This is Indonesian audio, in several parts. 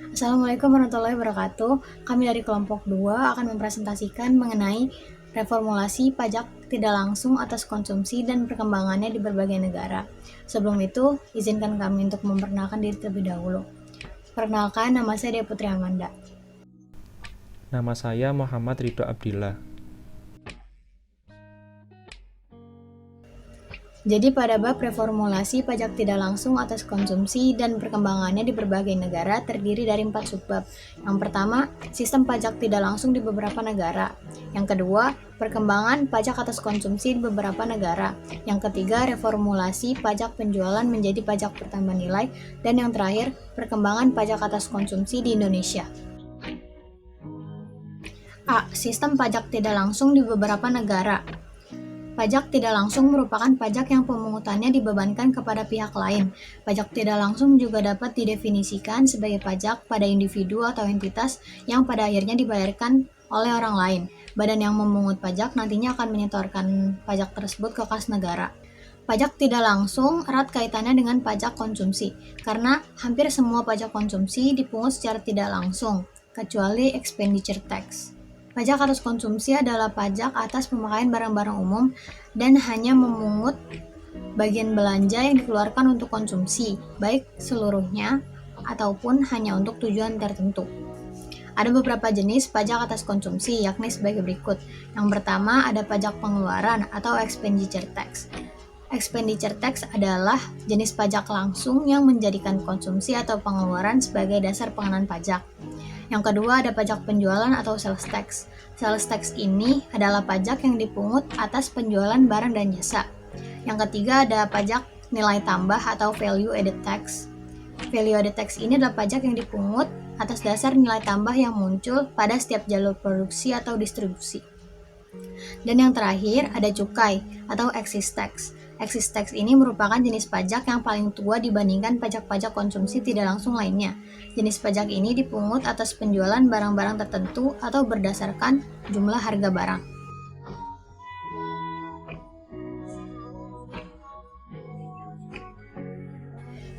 Assalamualaikum warahmatullahi wabarakatuh. Kami dari kelompok 2 akan mempresentasikan mengenai reformulasi pajak tidak langsung atas konsumsi dan perkembangannya di berbagai negara. Sebelum itu, izinkan kami untuk memperkenalkan diri terlebih dahulu. Perkenalkan, nama saya Dea Putri Amanda. Nama saya Muhammad Ridho Abdillah. Jadi pada bab reformulasi pajak tidak langsung atas konsumsi dan perkembangannya di berbagai negara terdiri dari 4 subbab. Yang pertama, sistem pajak tidak langsung di beberapa negara. Yang kedua, perkembangan pajak atas konsumsi di beberapa negara. Yang ketiga, reformulasi pajak penjualan menjadi pajak bertambah nilai. Dan yang terakhir, perkembangan pajak atas konsumsi di Indonesia. A. Sistem pajak tidak langsung di beberapa negara. Pajak tidak langsung merupakan pajak yang pemungutannya dibebankan kepada pihak lain. Pajak tidak langsung juga dapat didefinisikan sebagai pajak pada individu atau entitas yang pada akhirnya dibayarkan oleh orang lain. Badan yang memungut pajak nantinya akan menyetorkan pajak tersebut ke kas negara. Pajak tidak langsung erat kaitannya dengan pajak konsumsi, karena hampir semua pajak konsumsi dipungut secara tidak langsung, kecuali expenditure tax. Pajak atas konsumsi adalah pajak atas pemakaian barang-barang umum dan hanya memungut bagian belanja yang dikeluarkan untuk konsumsi, baik seluruhnya ataupun hanya untuk tujuan tertentu. Ada beberapa jenis pajak atas konsumsi, yakni sebagai berikut. Yang pertama ada pajak pengeluaran atau expenditure tax. Expenditure tax adalah jenis pajak langsung yang menjadikan konsumsi atau pengeluaran sebagai dasar pengenaan pajak. Yang kedua ada pajak penjualan atau sales tax. Sales tax ini adalah pajak yang dipungut atas penjualan barang dan jasa. Yang ketiga ada pajak nilai tambah atau value added tax. Value added tax ini adalah pajak yang dipungut atas dasar nilai tambah yang muncul pada setiap jalur produksi atau distribusi. Dan yang terakhir ada cukai atau excise tax. Excise tax ini merupakan jenis pajak yang paling tua dibandingkan pajak-pajak konsumsi tidak langsung lainnya. Jenis pajak ini dipungut atas penjualan barang-barang tertentu atau berdasarkan jumlah harga barang.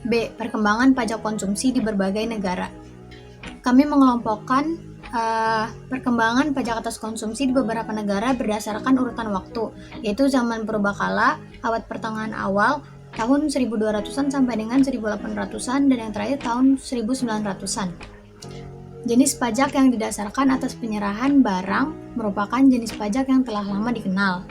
B. Perkembangan pajak konsumsi di berbagai negara. Kami mengelompokkan perkembangan pajak atas konsumsi di beberapa negara berdasarkan urutan waktu, yaitu zaman purbakala, abad pertengahan awal, tahun 1200-an sampai dengan 1800-an, dan yang terakhir tahun 1900-an. Jenis pajak yang didasarkan atas penyerahan barang merupakan jenis pajak yang telah lama dikenal.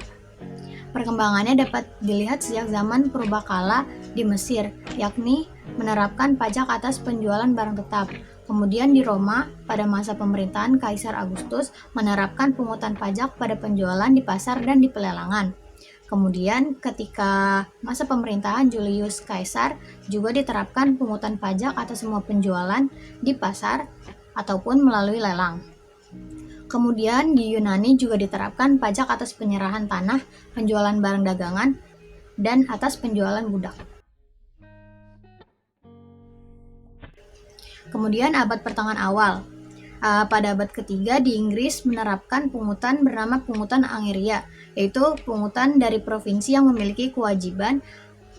Perkembangannya dapat dilihat sejak zaman purbakala di Mesir, yakni menerapkan pajak atas penjualan barang tetap. Kemudian di Roma, pada masa pemerintahan Kaisar Agustus, menerapkan pungutan pajak pada penjualan di pasar dan di pelelangan. Kemudian ketika masa pemerintahan Julius Caesar, juga diterapkan pungutan pajak atas semua penjualan di pasar ataupun melalui lelang. Kemudian di Yunani juga diterapkan pajak atas penyerahan tanah, penjualan barang dagangan, dan atas penjualan budak. Kemudian abad pertengahan awal. Pada abad ketiga di Inggris menerapkan pungutan bernama pungutan Angieria, yaitu pungutan dari provinsi yang memiliki kewajiban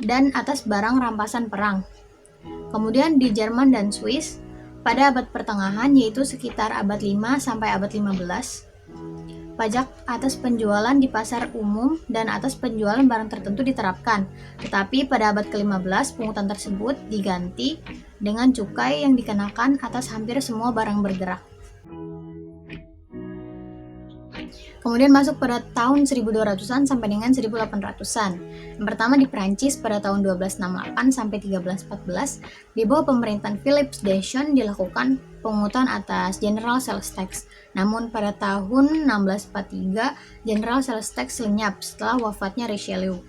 dan atas barang rampasan perang. Kemudian di Jerman dan Swiss pada abad pertengahan, yaitu sekitar abad 5 sampai abad 15, pajak atas penjualan di pasar umum dan atas penjualan barang tertentu diterapkan. Tetapi pada abad ke-15, pungutan tersebut diganti dengan cukai yang dikenakan atas hampir semua barang bergerak. Kemudian masuk pada tahun 1200-an sampai dengan 1800-an. Yang pertama di Prancis pada tahun 1268 sampai 1314, di bawah pemerintahan Philippe Dauchon dilakukan pungutan atas General Sales Tax. Namun pada tahun 1643, General Sales Tax lenyap setelah wafatnya Richelieu.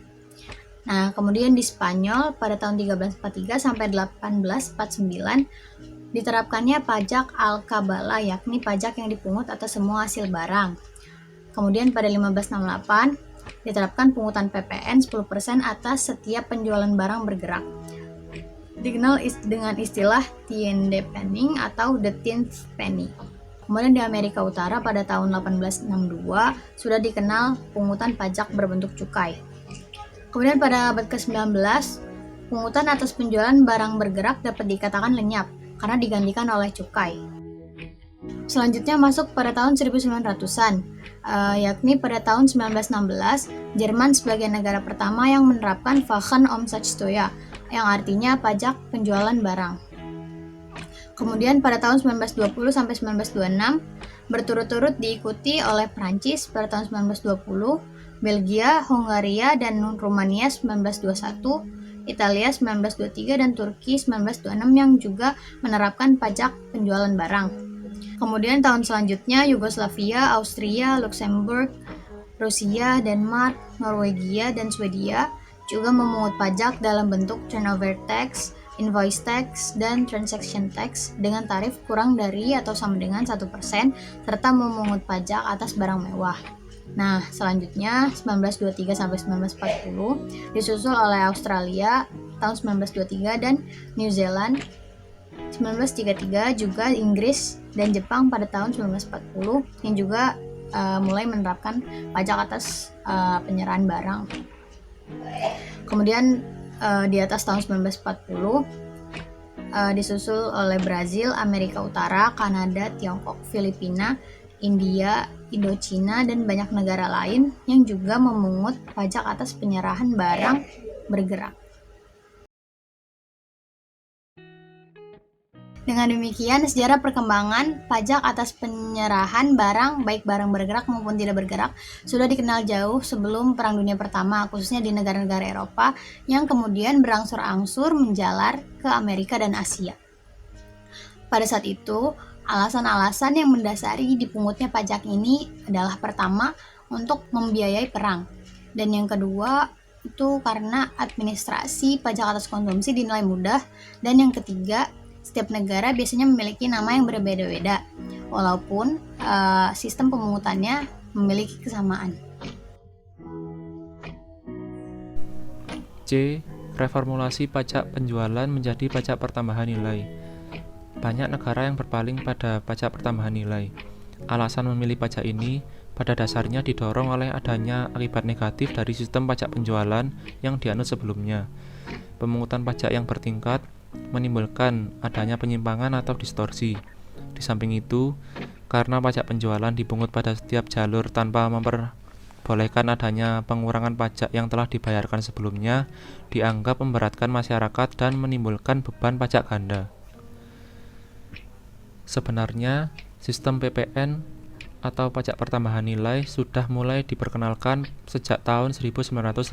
Nah, kemudian di Spanyol pada tahun 1343 sampai 1849 diterapkannya pajak Alcabala, yakni pajak yang dipungut atas semua hasil barang. Kemudian pada 1568 diterapkan pungutan PPN 10% atas setiap penjualan barang bergerak. Dikenal dengan istilah tiende penny atau the tenth penny. Kemudian di Amerika Utara pada tahun 1862 sudah dikenal pungutan pajak berbentuk cukai. Kemudian pada abad ke-19, pungutan atas penjualan barang bergerak dapat dikatakan lenyap. karena digantikan oleh cukai. Selanjutnya masuk pada tahun 1900-an, yakni pada tahun 1916, Jerman sebagai negara pertama yang menerapkan Warenumsatzsteuer, yang artinya pajak penjualan barang. Kemudian pada tahun 1920 sampai 1926, berturut-turut diikuti oleh Prancis pada tahun 1920, Belgia, Hongaria, dan Rumania 1921, Italia 1923, dan Turki 1926 yang juga menerapkan pajak penjualan barang. Kemudian tahun selanjutnya Yugoslavia, Austria, Luxembourg, Rusia, Denmark, Norwegia, dan Swedia juga memungut pajak dalam bentuk turnover tax, invoice tax, dan transaction tax dengan tarif kurang dari atau sama dengan 1% serta memungut pajak atas barang mewah. Nah, selanjutnya 1923 sampai 1940 disusul oleh Australia tahun 1923 dan New Zealand 1933, juga Inggris dan Jepang pada tahun 1940 yang juga mulai menerapkan pajak atas penyerahan barang. Kemudian di atas tahun 1940 disusul oleh Brazil, Amerika Utara, Kanada, Tiongkok, Filipina, India, Indochina, dan banyak negara lain yang juga memungut pajak atas penyerahan barang bergerak. Dengan demikian, sejarah perkembangan pajak atas penyerahan barang, baik barang bergerak maupun tidak bergerak, sudah dikenal jauh sebelum Perang Dunia Pertama, khususnya di negara-negara Eropa, yang kemudian berangsur-angsur menjalar ke Amerika dan Asia. Pada saat itu, alasan-alasan yang mendasari dipungutnya pajak ini adalah pertama, untuk membiayai perang, dan yang kedua, itu karena administrasi pajak atas konsumsi dinilai mudah, dan yang ketiga, setiap negara biasanya memiliki nama yang berbeda-beda, walaupun sistem pemungutannya memiliki kesamaan. C. Reformulasi pajak penjualan menjadi pajak pertambahan nilai. Banyak negara yang berpaling pada pajak pertambahan nilai. Alasan memilih pajak ini pada dasarnya didorong oleh adanya akibat negatif dari sistem pajak penjualan yang dianut sebelumnya. Pemungutan pajak yang bertingkat menimbulkan adanya penyimpangan atau distorsi. Di samping itu, karena pajak penjualan dipungut pada setiap jalur tanpa memperbolehkan adanya pengurangan pajak yang telah dibayarkan sebelumnya, dianggap memberatkan masyarakat dan menimbulkan beban pajak ganda. Sebenarnya, sistem PPN atau pajak pertambahan nilai sudah mulai diperkenalkan sejak tahun 1918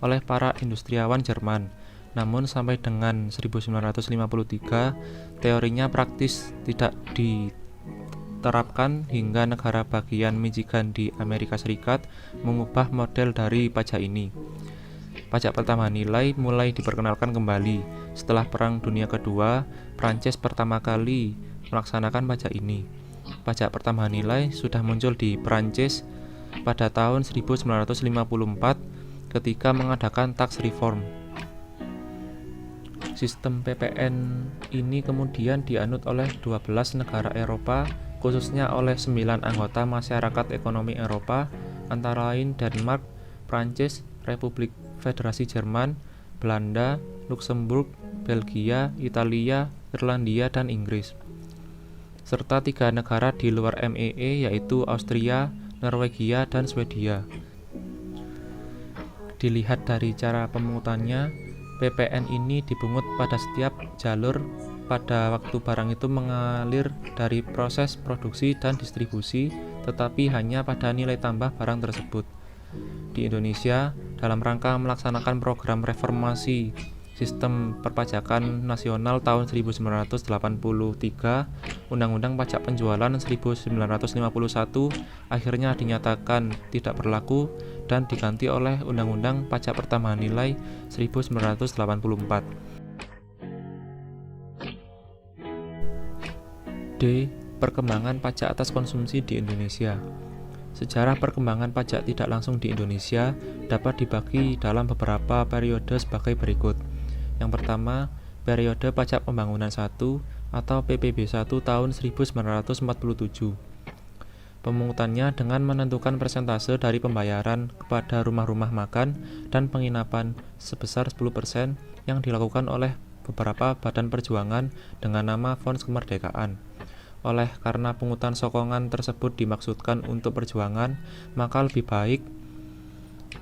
oleh para industriawan Jerman. Namun sampai dengan 1953, teorinya praktis tidak diterapkan hingga negara bagian Michigan di Amerika Serikat mengubah model dari pajak ini. Pajak pertambahan nilai mulai diperkenalkan kembali setelah Perang Dunia Kedua. Prancis pertama kali melaksanakan pajak ini. Pajak pertambahan nilai sudah muncul di Prancis pada tahun 1954 ketika mengadakan tax reform. Sistem PPN ini kemudian dianut oleh 12 negara Eropa, khususnya oleh 9 anggota Masyarakat Ekonomi Eropa, antara lain Denmark, Prancis, Republik Federasi Jerman, Belanda, Luxembourg, Belgia, Italia, Irlandia, dan Inggris, serta 3 negara di luar MEE yaitu Austria, Norwegia, dan Swedia. Dilihat dari cara pemungutannya, PPN ini dipungut pada setiap jalur pada waktu barang itu mengalir dari proses produksi dan distribusi, tetapi hanya pada nilai tambah barang tersebut. Di Indonesia, dalam rangka melaksanakan program reformasi Sistem Perpajakan Nasional tahun 1983, Undang-Undang Pajak Penjualan 1951 akhirnya dinyatakan tidak berlaku dan diganti oleh Undang-Undang Pajak Pertambahan Nilai 1984. D. Perkembangan pajak atas konsumsi di Indonesia. Sejarah perkembangan pajak tidak langsung di Indonesia dapat dibagi dalam beberapa periode sebagai berikut. Yang pertama, periode Pajak Pembangunan 1 atau PPB 1 tahun 1947. Pemungutannya dengan menentukan persentase dari pembayaran kepada rumah-rumah makan dan penginapan sebesar 10% yang dilakukan oleh beberapa badan perjuangan dengan nama Front Kemerdekaan. Oleh karena pungutan sokongan tersebut dimaksudkan untuk perjuangan, maka lebih baik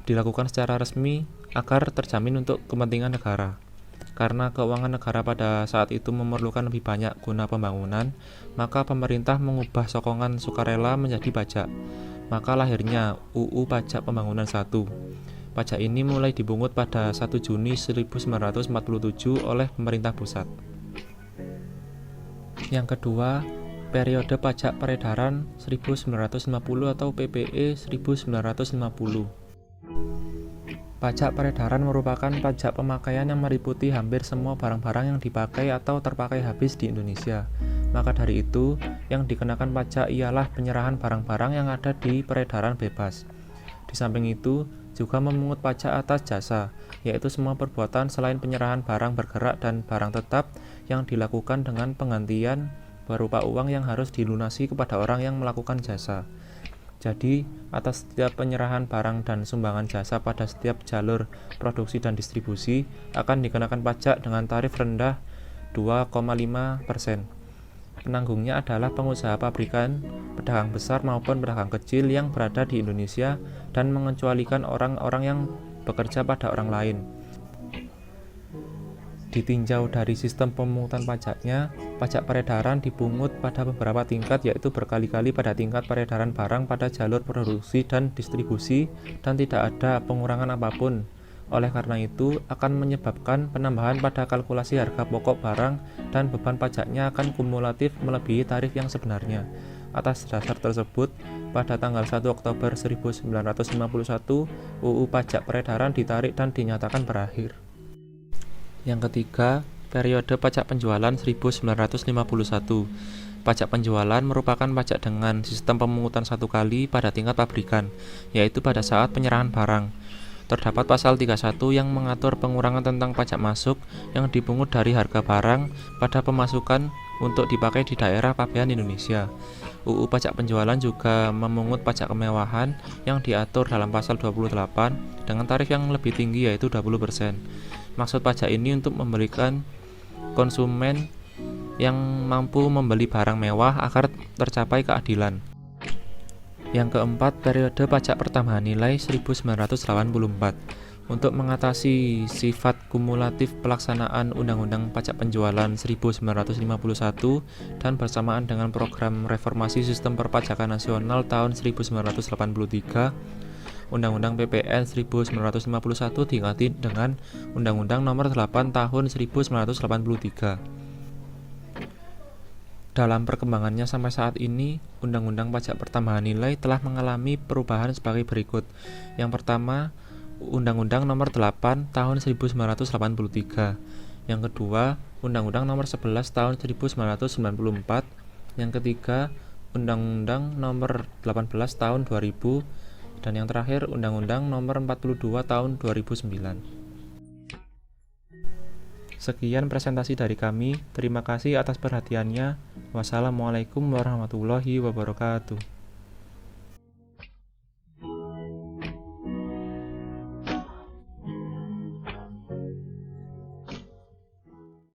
dilakukan secara resmi agar terjamin untuk kepentingan negara. Karena keuangan negara pada saat itu memerlukan lebih banyak guna pembangunan, maka pemerintah mengubah sokongan sukarela menjadi pajak. Maka lahirnya UU Pajak Pembangunan 1. Pajak ini mulai dipungut pada 1 Juni 1947 oleh pemerintah pusat. Yang kedua, periode pajak peredaran 1950 atau PPE 1950. Pajak peredaran merupakan pajak pemakaian yang meliputi hampir semua barang-barang yang dipakai atau terpakai habis di Indonesia. Maka dari itu, yang dikenakan pajak ialah penyerahan barang-barang yang ada di peredaran bebas. Di samping itu, juga memungut pajak atas jasa, yaitu semua perbuatan selain penyerahan barang bergerak dan barang tetap yang dilakukan dengan penggantian berupa uang yang harus dilunasi kepada orang yang melakukan jasa. Jadi, atas setiap penyerahan barang dan sumbangan jasa pada setiap jalur produksi dan distribusi akan dikenakan pajak dengan tarif rendah 2,5%. Penanggungnya adalah pengusaha pabrikan, pedagang besar maupun pedagang kecil yang berada di Indonesia dan mengecualikan orang-orang yang bekerja pada orang lain. Ditinjau dari sistem pemungutan pajaknya, pajak peredaran dipungut pada beberapa tingkat, yaitu berkali-kali pada tingkat peredaran barang pada jalur produksi dan distribusi dan tidak ada pengurangan apapun. Oleh karena itu, akan menyebabkan penambahan pada kalkulasi harga pokok barang dan beban pajaknya akan kumulatif melebihi tarif yang sebenarnya. Atas dasar tersebut, pada tanggal 1 Oktober 1951, UU Pajak Peredaran ditarik dan dinyatakan berakhir. Yang ketiga, periode pajak penjualan 1951. Pajak penjualan merupakan pajak dengan sistem pemungutan satu kali pada tingkat pabrikan, yaitu pada saat penyerahan barang. Terdapat pasal 31 yang mengatur pengurangan tentang pajak masuk yang dipungut dari harga barang pada pemasukan untuk dipakai di daerah pabean Indonesia. UU Pajak Penjualan juga memungut pajak kemewahan yang diatur dalam pasal 28 dengan tarif yang lebih tinggi, yaitu 20%. Maksud pajak ini untuk memberikan konsumen yang mampu membeli barang mewah agar tercapai keadilan. Yang keempat, periode pajak pertambahan nilai 1984. Untuk mengatasi sifat kumulatif pelaksanaan Undang-Undang Pajak Penjualan 1951 dan bersamaan dengan program reformasi sistem perpajakan nasional tahun 1983, Undang-Undang PPN 1951 diganti dengan Undang-Undang Nomor 8 Tahun 1983. Dalam perkembangannya sampai saat ini, Undang-Undang Pajak Pertambahan Nilai telah mengalami perubahan sebagai berikut. Yang pertama, Undang-Undang Nomor 8 Tahun 1983. Yang kedua, Undang-Undang Nomor 11 Tahun 1994. Yang ketiga, Undang-Undang Nomor 18 Tahun 2000. Dan yang terakhir, Undang-Undang Nomor 42 Tahun 2009. Sekian presentasi dari kami. Terima kasih atas perhatiannya. Wassalamualaikum warahmatullahi wabarakatuh.